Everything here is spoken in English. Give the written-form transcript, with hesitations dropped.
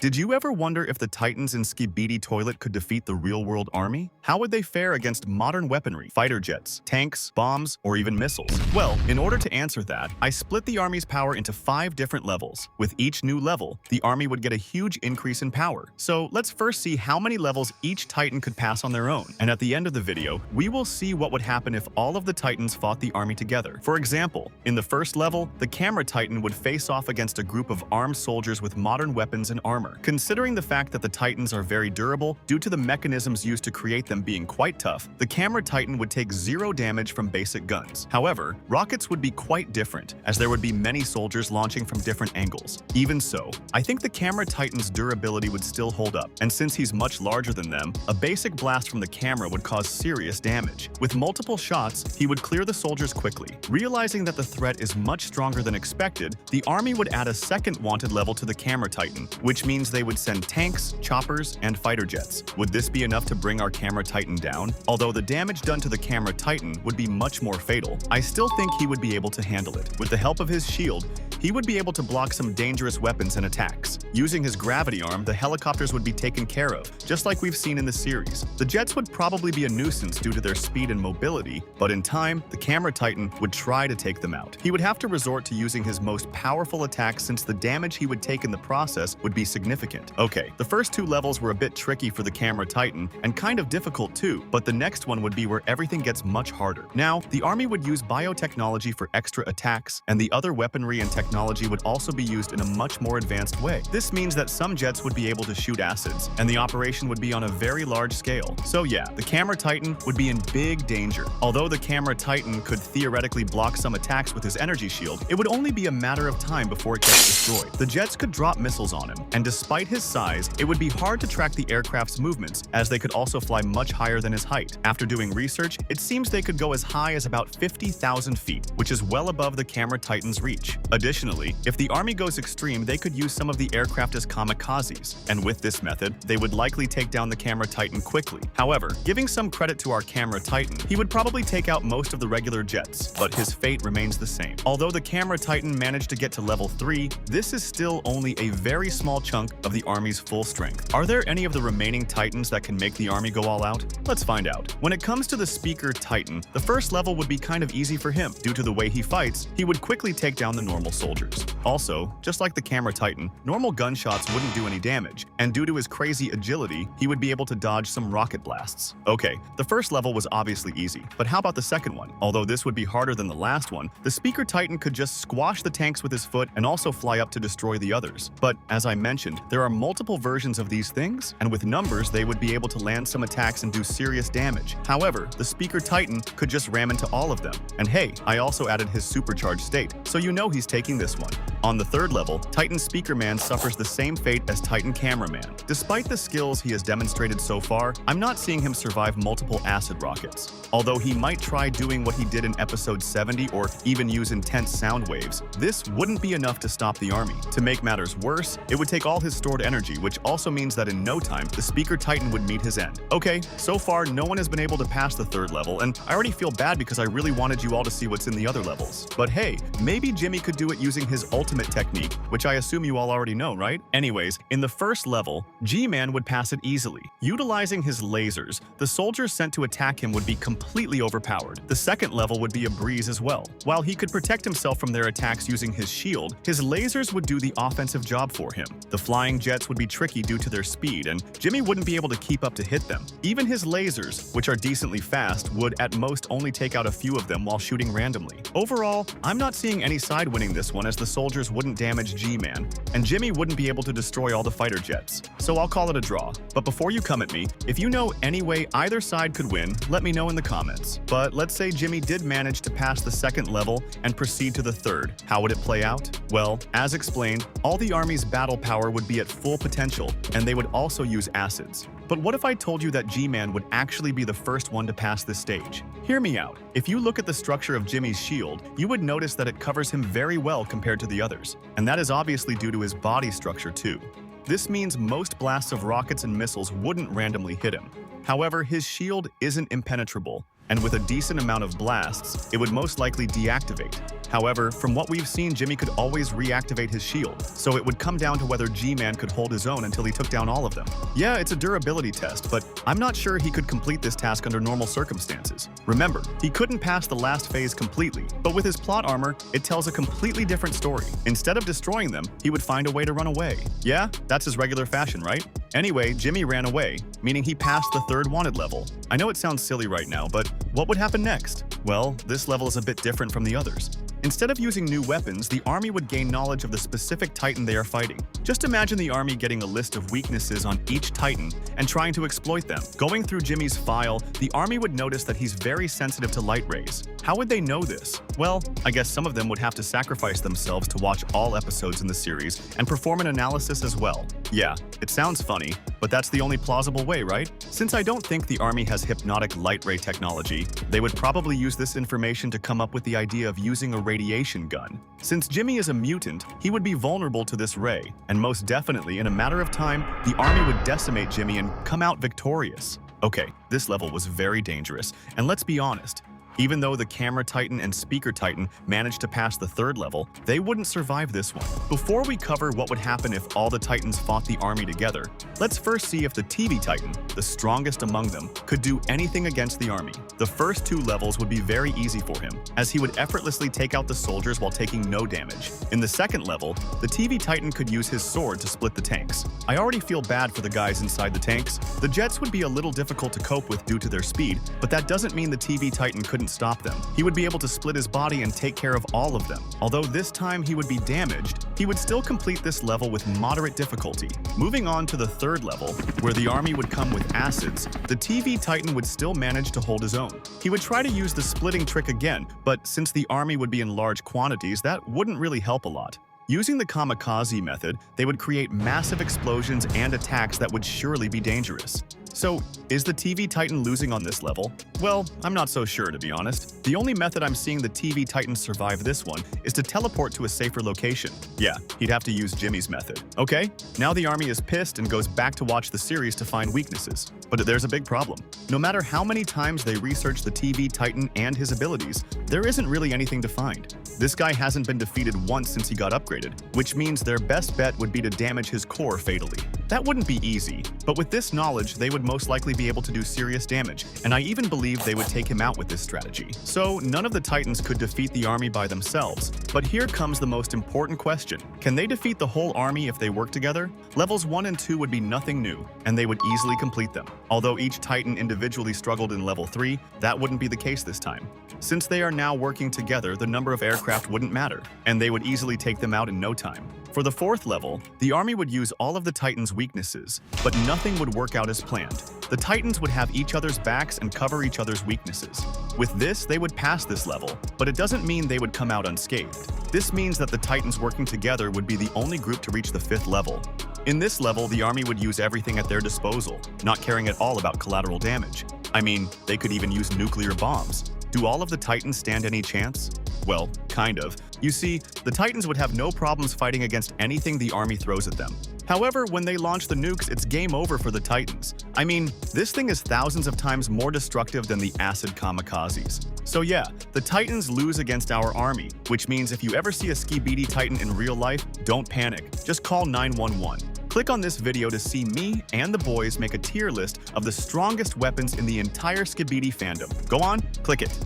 Did you ever wonder if the Titans in Skibidi toilet could defeat the real-world army? How would they fare against modern weaponry, fighter jets, tanks, bombs, or even missiles? Well, in order to answer that, I split the army's power into 5 different levels. With each new level, the army would get a huge increase in power. So let's first see how many levels each Titan could pass on their own. And at the end of the video, we will see what would happen if all of the Titans fought the army together. For example, in the first level, the Camera Titan would face off against a group of armed soldiers with modern weapons and armor. Considering the fact that the Titans are very durable due to the mechanisms used to create them being quite tough, the Camera Titan would take 0 damage from basic guns. However, rockets would be quite different, as there would be many soldiers launching from different angles. Even so, I think the Camera Titan's durability would still hold up, and since he's much larger than them, a basic blast from the camera would cause serious damage. With multiple shots, he would clear the soldiers quickly. Realizing that the threat is much stronger than expected, the army would add a second wanted level to the Camera Titan, which means they would send tanks, choppers, and fighter jets. Would this be enough to bring our Camera Titan down? Although the damage done to the Camera Titan would be much more fatal, I still think he would be able to handle it. With the help of his shield, he would be able to block some dangerous weapons and attacks. Using his gravity arm, the helicopters would be taken care of, just like we've seen in the series. The jets would probably be a nuisance due to their speed and mobility, but in time, the Camera Titan would try to take them out. He would have to resort to using his most powerful attack since the damage he would take in the process would be significant. Okay, the first 2 levels were a bit tricky for the Camera Titan, and kind of difficult too, but the next one would be where everything gets much harder. Now, the army would use biotechnology for extra attacks, and the other weaponry and technology would also be used in a much more advanced way. This means that some jets would be able to shoot acids, and the operation would be on a very large scale. So yeah, the Camera Titan would be in big danger. Although the Camera Titan could theoretically block some attacks with his energy shield, it would only be a matter of time before it gets destroyed. The jets could drop missiles on him, and despite his size, it would be hard to track the aircraft's movements, as they could also fly much higher than his height. After doing research, it seems they could go as high as about 50,000 feet, which is well above the Camera Titan's reach. Additionally, if the army goes extreme, they could use some of the aircraft as kamikazes, and with this method, they would likely take down the Camera Titan quickly. However, giving some credit to our Camera Titan, he would probably take out most of the regular jets, but his fate remains the same. Although the Camera Titan managed to get to level 3, this is still only a very small chunk of the army's full strength. Are there any of the remaining Titans that can make the army go all out? Let's find out. When it comes to the Speaker Titan, the first level would be kind of easy for him. Due to the way he fights, he would quickly take down the normal soldiers. Also, just like the Camera Titan, normal gunshots wouldn't do any damage, and due to his crazy agility, he would be able to dodge some rocket blasts. Okay, the first level was obviously easy, but how about the second one? Although this would be harder than the last one, the Speaker Titan could just squash the tanks with his foot and also fly up to destroy the others. But as I mentioned, there are multiple versions of these things, and with numbers, they would be able to land some attacks and do serious damage. However, the Speaker Titan could just ram into all of them. And hey, I also added his supercharged state, so you know he's taking this one. On the third level, Titan Speaker Man suffers the same fate as Titan Cameraman. Despite the skills he has demonstrated so far, I'm not seeing him survive multiple acid rockets. Although he might try doing what he did in episode 70 or even use intense sound waves, this wouldn't be enough to stop the army. To make matters worse, it would take all his stored energy, which also means that in no time, the Speaker Titan would meet his end. Okay, so far no one has been able to pass the third level, and I already feel bad because I really wanted you all to see what's in the other levels. But hey, maybe Jimmy could do it using his ultimate technique, which I assume you all already know, right? Anyways, in the first level, G-Man would pass it easily. Utilizing his lasers, the soldiers sent to attack him would be completely overpowered. The second level would be a breeze as well. While he could protect himself from their attacks using his shield, his lasers would do the offensive job for him. The flying jets would be tricky due to their speed, and Jimmy wouldn't be able to keep up to hit them. Even his lasers, which are decently fast, would at most only take out a few of them while shooting randomly. Overall, I'm not seeing any side winning this one, as the soldiers wouldn't damage G-Man, and Jimmy wouldn't be able to destroy all the fighter jets. So I'll call it a draw. But before you come at me, if you know any way either side could win, let me know in the comments. But let's say Jimmy did manage to pass the second level and proceed to the third. How would it play out? Well, as explained, all the army's battle power would be at full potential, and they would also use acids. But what if I told you that G-Man would actually be the first one to pass this stage? Hear me out. If you look at the structure of Jimmy's shield, you would notice that it covers him very well compared to the others. And that is obviously due to his body structure too. This means most blasts of rockets and missiles wouldn't randomly hit him. However, his shield isn't impenetrable, and with a decent amount of blasts, it would most likely deactivate. However, from what we've seen, Jimmy could always reactivate his shield, so it would come down to whether G-Man could hold his own until he took down all of them. Yeah, it's a durability test, but I'm not sure he could complete this task under normal circumstances. Remember, he couldn't pass the last phase completely, but with his plot armor, it tells a completely different story. Instead of destroying them, he would find a way to run away. Yeah, that's his regular fashion, right? Anyway, Jimmy ran away, meaning he passed the third wanted level. I know it sounds silly right now, but what would happen next? Well, this level is a bit different from the others. Instead of using new weapons, the army would gain knowledge of the specific Titan they are fighting. Just imagine the army getting a list of weaknesses on each Titan and trying to exploit them. Going through Jimmy's file, the army would notice that he's very sensitive to light rays. How would they know this? Well, I guess some of them would have to sacrifice themselves to watch all episodes in the series and perform an analysis as well. Yeah, it sounds funny, but that's the only plausible way, right? Since I don't think the army has hypnotic light ray technology, they would probably use this information to come up with the idea of using a radiation gun. Since Jimmy is a mutant, he would be vulnerable to this ray, and most definitely, in a matter of time, the army would decimate Jimmy and come out victorious. Okay, this level was very dangerous, and let's be honest, even though the Camera Titan and Speaker Titan managed to pass the third level, they wouldn't survive this one. Before we cover what would happen if all the Titans fought the army together, let's first see if the TV Titan, the strongest among them, could do anything against the army. The first two levels would be very easy for him, as he would effortlessly take out the soldiers while taking no damage. In the second level, the TV Titan could use his sword to split the tanks. I already feel bad for the guys inside the tanks. The jets would be a little difficult to cope with due to their speed, but that doesn't mean the TV Titan couldn't stop them. He would be able to split his body and take care of all of them. Although this time he would be damaged, he would still complete this level with moderate difficulty. Moving on to the third level, where the army would come with acids, the TV Titan would still manage to hold his own. He would try to use the splitting trick again, but since the army would be in large quantities, that wouldn't really help a lot. Using the kamikaze method, they would create massive explosions and attacks that would surely be dangerous. So, is the TV Titan losing on this level? Well, I'm not so sure, to be honest. The only method I'm seeing the TV Titan survive this one is to teleport to a safer location. Yeah, he'd have to use Jimmy's method. Okay, now the army is pissed and goes back to watch the series to find weaknesses. But there's a big problem. No matter how many times they research the TV Titan and his abilities, there isn't really anything to find. This guy hasn't been defeated once since he got upgraded, which means their best bet would be to damage his core fatally. That wouldn't be easy, but with this knowledge, they would most likely be able to do serious damage, and I even believe they would take him out with this strategy. So, none of the Titans could defeat the army by themselves, but here comes the most important question. Can they defeat the whole army if they work together? Levels 1 and 2 would be nothing new, and they would easily complete them. Although each Titan individually struggled in level 3, that wouldn't be the case this time. Since they are now working together, the number of aircraft wouldn't matter, and they would easily take them out in no time. For the fourth level, the army would use all of the Titans' weaknesses, but nothing would work out as planned. The Titans would have each other's backs and cover each other's weaknesses. With this, they would pass this level, but it doesn't mean they would come out unscathed. This means that the Titans working together would be the only group to reach the fifth level. In this level, the army would use everything at their disposal, not caring at all about collateral damage. I mean, they could even use nuclear bombs. Do all of the Titans stand any chance? Well, kind of. You see, the Titans would have no problems fighting against anything the army throws at them. However, when they launch the nukes, it's game over for the Titans. I mean, this thing is thousands of times more destructive than the acid kamikazes. So yeah, the Titans lose against our army, which means if you ever see a Skibidi Titan in real life, don't panic. Just call 911. Click on this video to see me and the boys make a tier list of the strongest weapons in the entire Skibidi fandom. Go on, click it.